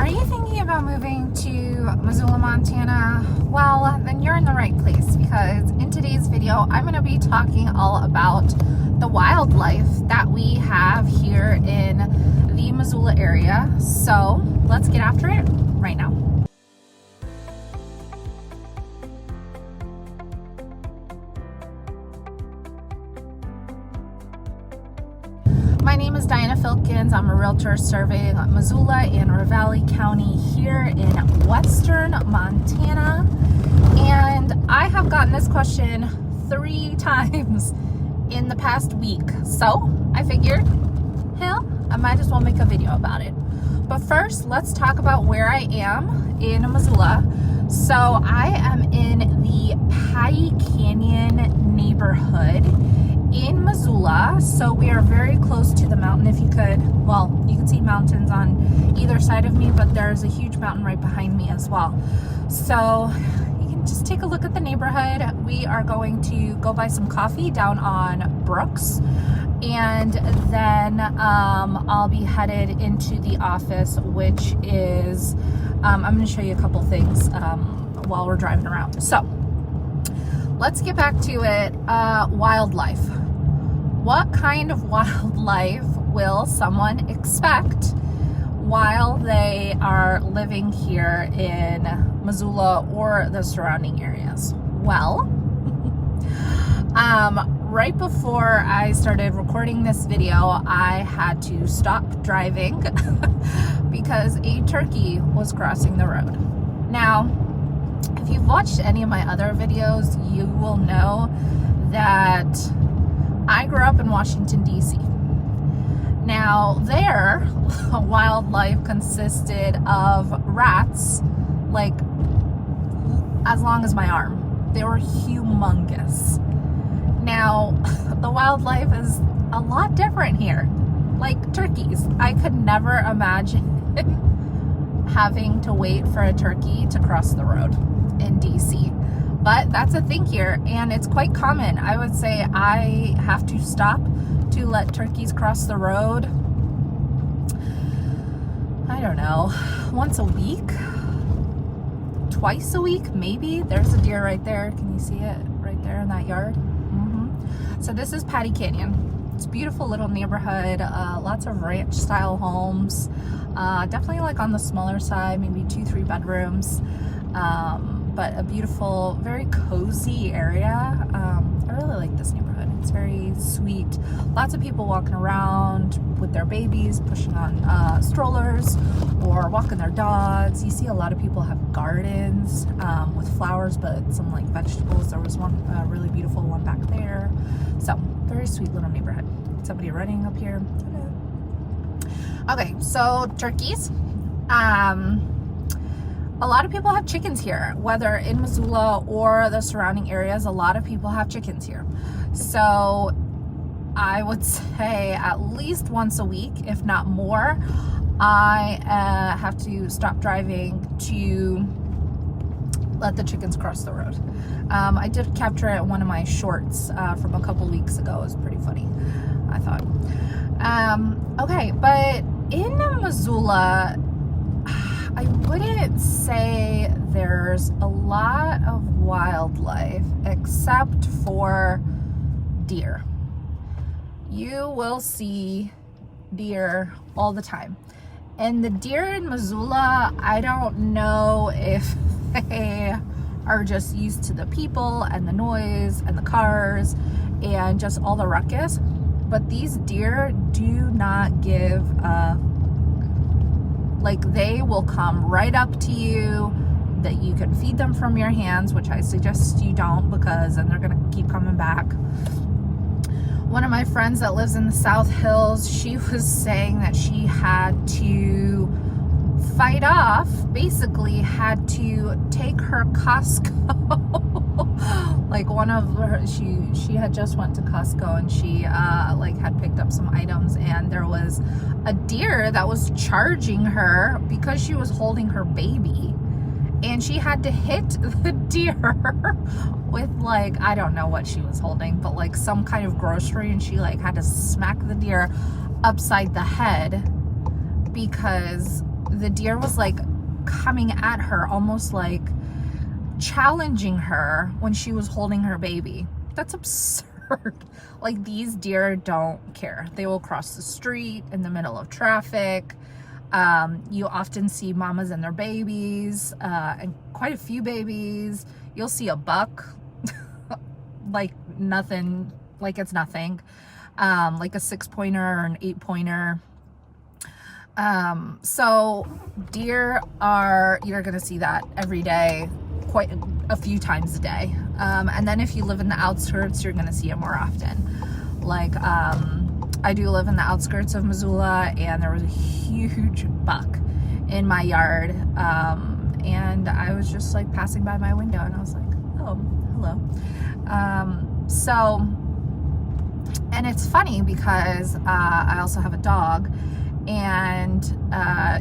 Are you thinking about moving to Missoula, Montana? Well, then you're in the right place, because in today's video, I'm going to be talking all about the wildlife that we have here in the Missoula area. So let's get after it right now. My name is Diana Filkins. I'm a realtor serving Missoula and Ravalli County here in western Montana. And I have gotten this question 3 times in the past week. So I figured, hell, I might as well make a video about it. But first, let's talk about where I am in Missoula. So I am in the Pattee Canyon neighborhood in Missoula. So we are very close to the mountain. If you could, well, you can see mountains on either side of me, but there's a huge mountain right behind me as well. So you can just take a look at the neighborhood. We are going to go buy some coffee down on Brooks, and then I'll be headed into the office, which is I'm going to show you a couple things while we're driving around. So let's get back to it. Wildlife. What kind of wildlife will someone expect while they are living here in Missoula or the surrounding areas? Well, right before I started recording this video, I had to stop driving because a turkey was crossing the road. Now, if you've watched any of my other videos, you will know that I grew up in Washington, D.C. Now, there, wildlife consisted of rats, like, as long as my arm. They were humongous. Now, the wildlife is a lot different here. Like turkeys. I could never imagine having to wait for a turkey to cross the road in DC, but that's a thing here, and it's quite common. I would say I have to stop to let turkeys cross the road, I don't know, once a week, twice a week maybe. There's a deer right there. Can you see it right there in that yard? So this is Pattee Canyon. It's a beautiful little neighborhood, lots of ranch style homes, definitely like on the smaller side, maybe 2-3 bedrooms, but a beautiful, very cozy area. I really like this neighborhood. It's very sweet. Lots of people walking around with their babies, pushing on strollers or walking their dogs. You see a lot of people have gardens with flowers, but some like vegetables. There was one really beautiful one back there. So very sweet little neighborhood. Somebody running up here. Okay, so turkeys. A lot of people have chickens here, whether in Missoula or the surrounding areas. A lot of people have chickens here. So I would say at least once a week, if not more, I have to stop driving to let the chickens cross the road. I did capture it in one of my shorts from a couple weeks ago. It was pretty funny, I thought. Okay, but in Missoula, I wouldn't say there's a lot of wildlife except for deer. You will see deer all the time. And the deer in Missoula, I don't know if they are just used to the people and the noise and the cars and just all the ruckus, but these deer do not give a, like, they will come right up to you, that you can feed them from your hands, which I suggest you don't, because then they're gonna keep coming back. One of my friends that lives in the South Hills, she was saying that she had to fight off, basically had to take her Costco like one of her, she had just went to Costco, and she like had picked up some items, and there was a deer that was charging her because she was holding her baby, and she had to hit the deer with, like, I don't know what she was holding, but like some kind of grocery, and she like had to smack the deer upside the head because the deer was like coming at her, almost like challenging her when she was holding her baby. That's absurd. Like, these deer don't care. They will cross the street in the middle of traffic. You often see mamas and their babies, and quite a few babies. You'll see a buck like nothing, like it's nothing, like a 6-pointer or an 8-pointer. So deer are, you're gonna see that every day, quite a few times a day. And then if you live in the outskirts, you're gonna see it more often. Like, I do live in the outskirts of Missoula, and there was a huge buck in my yard. And I was just like passing by my window, and I was like, oh, hello. And it's funny because I also have a dog, and I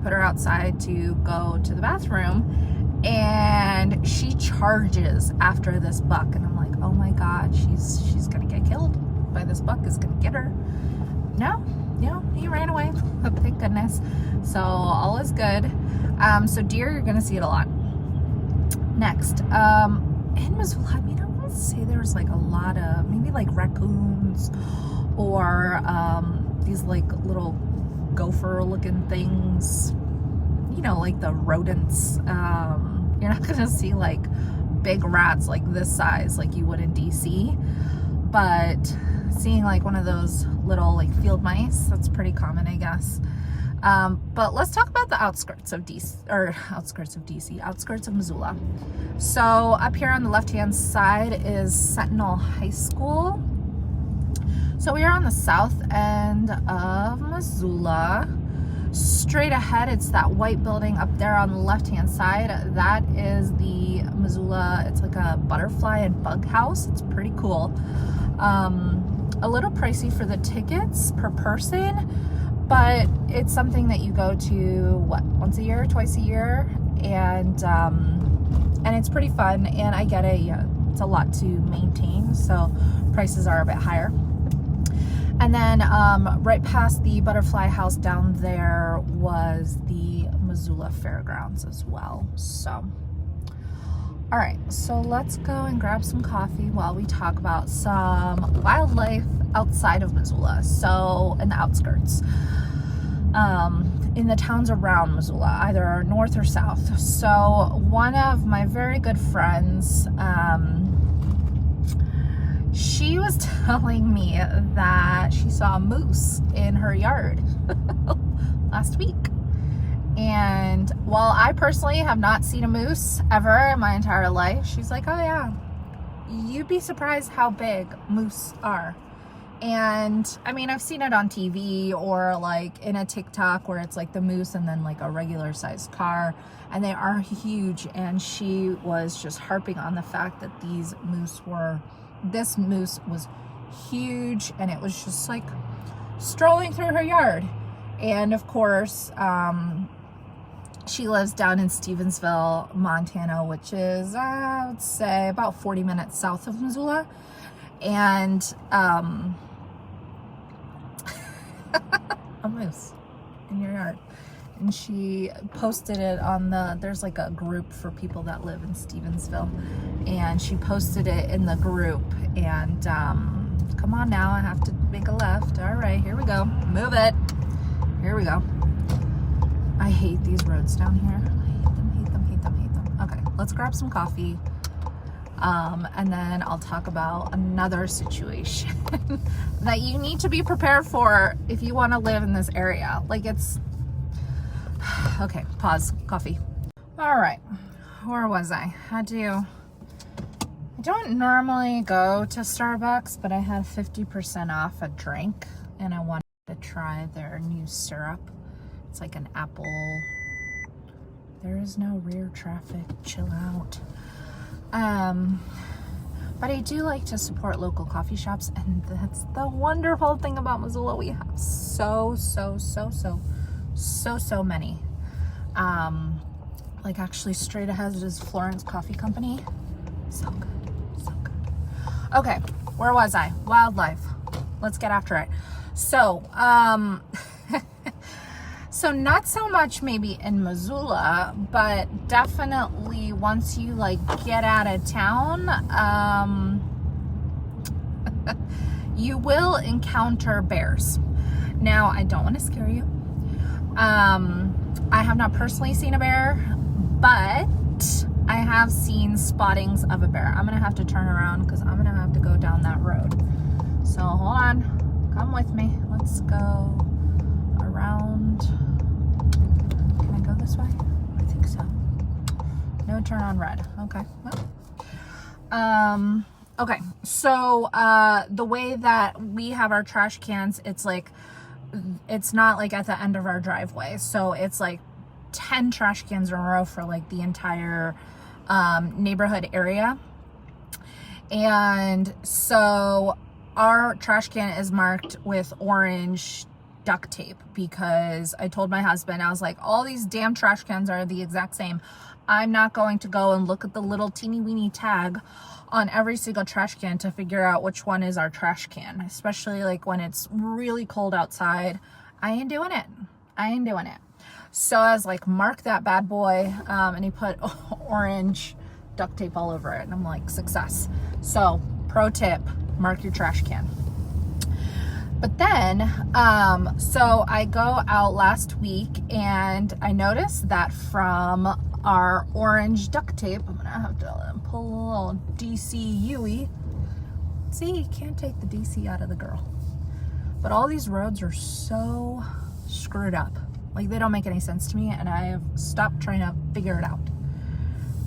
put her outside to go to the bathroom, and she charges after this buck, and I'm like, oh my God, she's gonna get killed by this buck, is gonna get her. No, he ran away. Thank goodness. So all is good. So deer, you're gonna see it a lot. Next, in Missoula, I mean, I wouldn't say there's like a lot of, maybe like raccoons or these like little gopher looking things, you know, like the rodents. You're not gonna see like big rats like this size like you would in DC, but seeing like one of those little like field mice, that's pretty common, I guess. But let's talk about the outskirts of Missoula. So up here on the left-hand side is Sentinel High School. So we are on the south end of Missoula. Straight ahead, it's that white building up there on the left-hand side. That is the Missoula, it's like a butterfly and bug house. It's pretty cool. A little pricey for the tickets per person, but it's something that you go to, what, once a year, twice a year, and it's pretty fun, and I get it, yeah, it's a lot to maintain, so prices are a bit higher. And then right past the butterfly house down there was the Missoula Fairgrounds as well. So, all right, so let's go and grab some coffee while we talk about some wildlife outside of Missoula. So in the outskirts, in the towns around Missoula, either north or south. So one of my very good friends, she was telling me that she saw a moose in her yard last week. And while I personally have not seen a moose ever in my entire life, she's like, oh yeah, you'd be surprised how big moose are. And I mean, I've seen it on TV or like in a TikTok where it's like the moose and then like a regular sized car, and they are huge. And she was just harping on the fact that this moose was huge, and it was just like strolling through her yard. And of course, she lives down in Stevensville, Montana, which is, I would say, about 40 minutes south of Missoula. And a moose in your yard. And she posted it on there's like a group for people that live in Stevensville. And she posted it in the group. And come on now, I have to make a left. All right, here we go. Move it. Here we go. I hate these roads down here. I hate them. Okay, let's grab some coffee. And then I'll talk about another situation that you need to be prepared for if you want to live in this area. Like, it's... Okay, pause. Coffee. All right, where was I? I don't normally go to Starbucks, but I had 50% off a drink, and I wanted to try their new syrup. It's like an apple. There is no rear traffic. Chill out. But I do like to support local coffee shops, and that's the wonderful thing about Missoula. We have so many. Like, actually straight ahead is Florence Coffee Company. So good. Okay, where was I? Wildlife. Let's get after it. So So not so much maybe in Missoula, but definitely once you like get out of town, you will encounter bears. Now, I don't want to scare you. I have not personally seen a bear, but I have seen spottings of a bear. I'm going to have to turn around because I'm going to have to go down that road. So hold on, come with me. Let's go around. Can I go this way? I think so. No turn on red. Okay. Well, okay. So, the way that we have our trash cans, it's like, it's not like at the end of our driveway. So it's like 10 trash cans in a row for like the entire, neighborhood area. And so our trash can is marked with orange duct tape because I told my husband, I was like, all these damn trash cans are the exact same. I'm not going to go and look at the little teeny weeny tag on every single trash can to figure out which one is our trash can, especially like when it's really cold outside. I ain't doing it. So I was like, mark that bad boy. And he put orange duct tape all over it. And I'm like, success. So pro tip, mark your trash can. But then, so I go out last week and I noticed that from our orange duct tape, I'm gonna have to pull a little DC UE. See, you can't take the DC out of the girl. But all these roads are so screwed up. Like, they don't make any sense to me, and I have stopped trying to figure it out.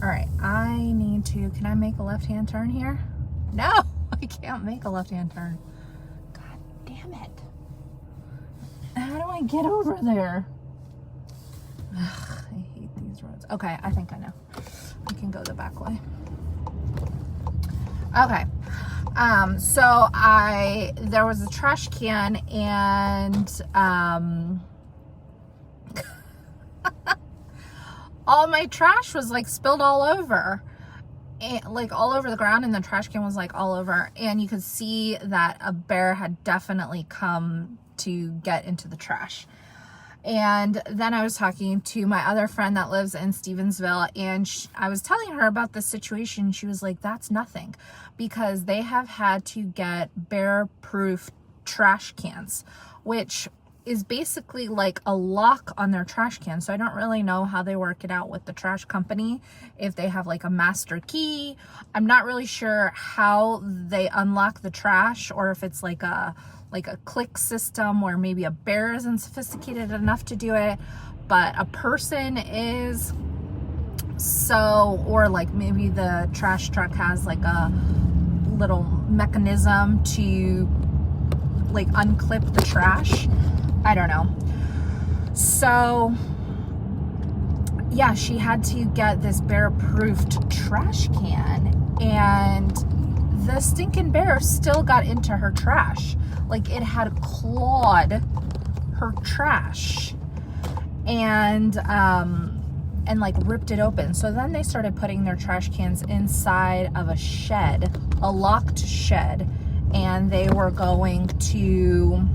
All right, I need to, can I make a left-hand turn here? No, I can't make a left-hand turn. God damn it. How do I get over there? Ugh, I hate these roads. Okay, I think I know. I can go the back way. Okay. So there was a trash can and, all my trash was like spilled all over, and like all over the ground, and the trash can was like all over, and you could see that a bear had definitely come to get into the trash. And then I was talking to my other friend that lives in Stevensville, and I was telling her about the situation. She was like, that's nothing, because they have had to get bear-proof trash cans, which is basically like a lock on their trash can. So I don't really know how they work it out with the trash company, if they have like a master key. I'm not really sure how they unlock the trash, or if it's like a click system where maybe a bear isn't sophisticated enough to do it, but a person is. So, or like maybe the trash truck has like a little mechanism to like unclip the trash. I don't know. So yeah, she had to get this bear-proofed trash can, and the stinking bear still got into her trash. Like, it had clawed her trash and like ripped it open. So then they started putting their trash cans inside of a shed, a locked shed, and they were going to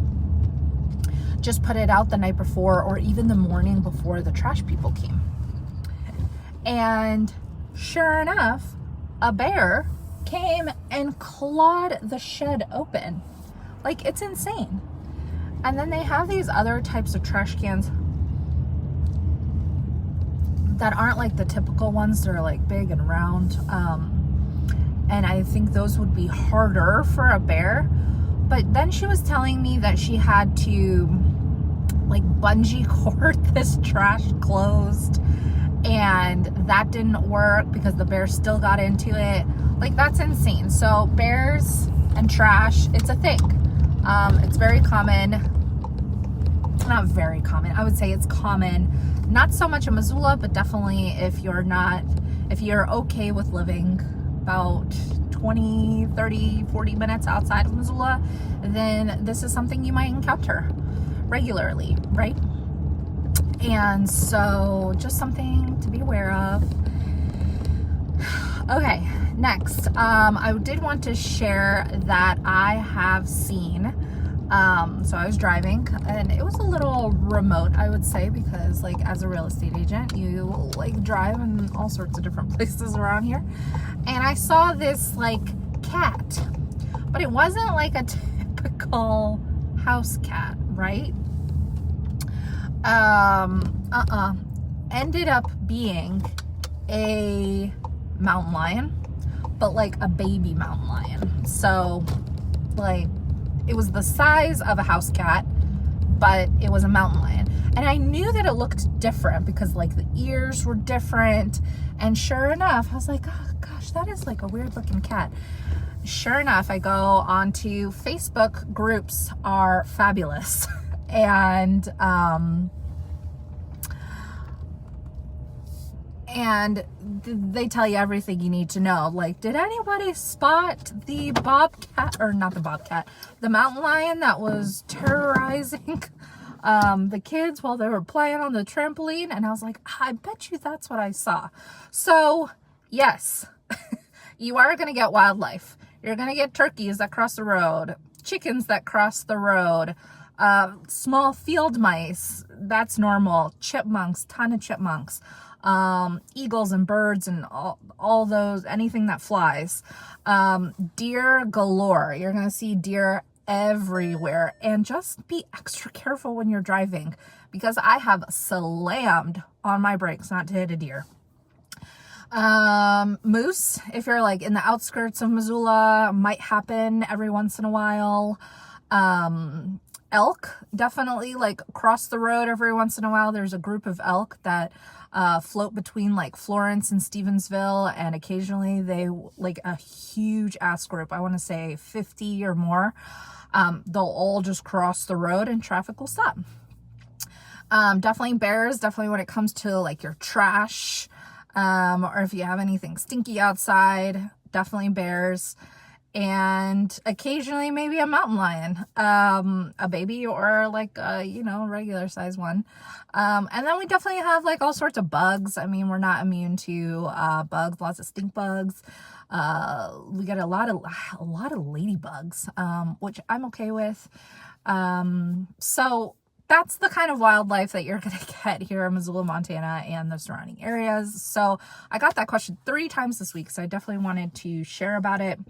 just put it out the night before, or even the morning before the trash people came. And sure enough, a bear came and clawed the shed open. Like, it's insane. And then they have these other types of trash cans that aren't like the typical ones. They're like big and round. And I think those would be harder for a bear. But then she was telling me that she had to like bungee cord this trash closed, and that didn't work because the bear still got into it. Like, that's insane. So bears and trash, it's a thing. It's very common. Not very common. I would say it's common. Not so much in Missoula, but definitely if you're okay with living about 20, 30, 40 minutes outside of Missoula, then this is something you might encounter regularly, right? And so just something to be aware of. Okay, next, I did want to share that I have seen So I was driving, and it was a little remote, I would say, because like as a real estate agent, you like drive in all sorts of different places around here. And I saw this like cat, but it wasn't like a typical house cat, right? Ended up being a mountain lion, but like a baby mountain lion. So like it was the size of a house cat, but it was a mountain lion. And I knew that it looked different because like the ears were different. And sure enough, I was like, oh gosh, that is like a weird looking cat. Sure enough, I go onto Facebook. Groups are fabulous. And they tell you everything you need to know. Like, did anybody spot the bobcat, or not the bobcat, the mountain lion that was terrorizing the kids while they were playing on the trampoline? And I was like, I bet you that's what I saw. So yes, you are going to get wildlife. You're going to get turkeys that cross the road, chickens that cross the road, small field mice, that's normal, chipmunks, ton of chipmunks, eagles and birds and all those, anything that flies, deer galore. You're going to see deer everywhere, and just be extra careful when you're driving, because I have slammed on my brakes not to hit a deer. Moose, if you're like in the outskirts of Missoula, might happen every once in a while. Elk, definitely like cross the road every once in a while. There's a group of elk that float between like Florence and Stevensville, and occasionally they, like a huge ass group, I want to say 50 or more, they'll all just cross the road and traffic will stop. Definitely bears, definitely when it comes to like your trash, or if you have anything stinky outside, definitely bears. And occasionally maybe a mountain lion, a baby, or like a, regular size one. And then we definitely have like all sorts of bugs. I mean, we're not immune to bugs, lots of stink bugs. We get a lot of ladybugs, which I'm okay with. So that's the kind of wildlife that you're going to get here in Missoula, Montana and the surrounding areas. So I got that question 3 times this week, so I definitely wanted to share about it.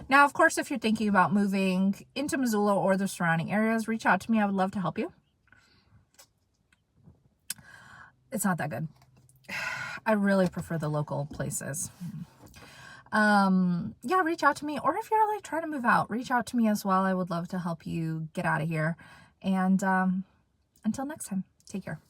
Now, of course, if you're thinking about moving into Missoula or the surrounding areas, reach out to me. I would love to help you. It's not that good. I really prefer the local places. Yeah, reach out to me. Or if you're like trying to move out, reach out to me as well. I would love to help you get out of here. And until next time, take care.